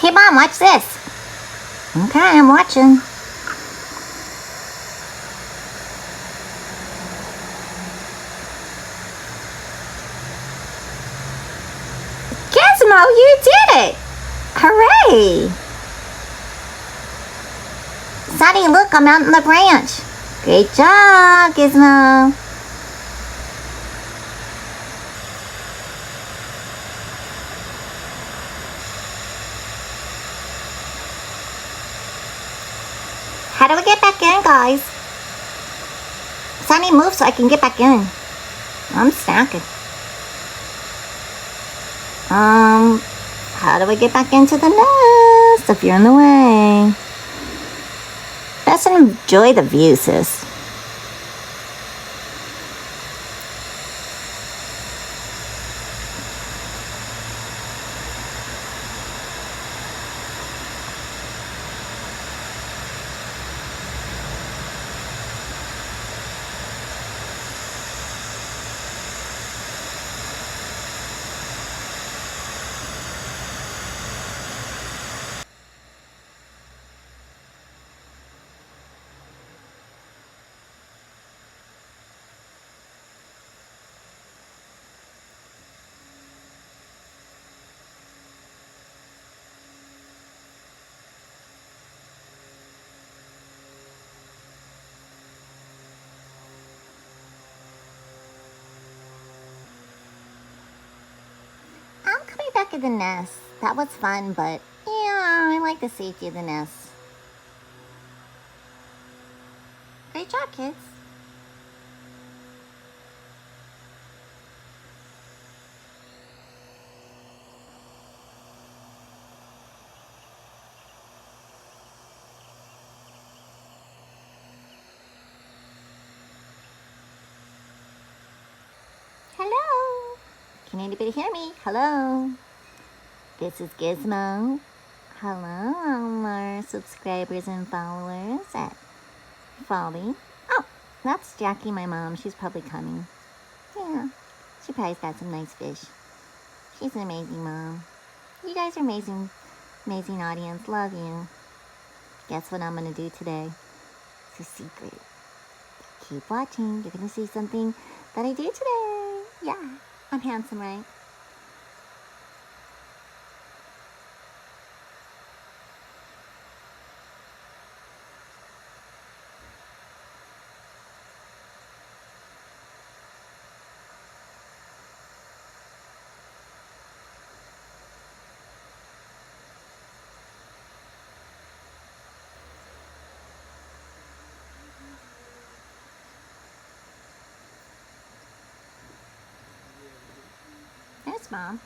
Hey, Mom, watch this. Okay, I'm watching. Gizmo, you did it! Hooray! Sonny, look, I'm out on the branch. Great job, Gizmo. How do we get back in, guys? Sonny, move so I can get back in. I'm snacking. How do we get back into the nest if you're in the way? Just enjoy the view, sis. I'm coming back at the nest. That was fun, but yeah, I like the safety of the nest. Great job, kids. Hello. Can anybody hear me? Hello. This is Gizmo. Hello, all our subscribers and followers at Folly. Oh, that's Jackie, my mom. She's probably coming. Yeah, she probably's got some nice fish. She's an amazing mom. You guys are amazing, amazing audience. Love you. Guess what I'm going to do today? It's a secret. Keep watching. You're going to see something that I do today. Yeah, I'm handsome, right? There's Mom.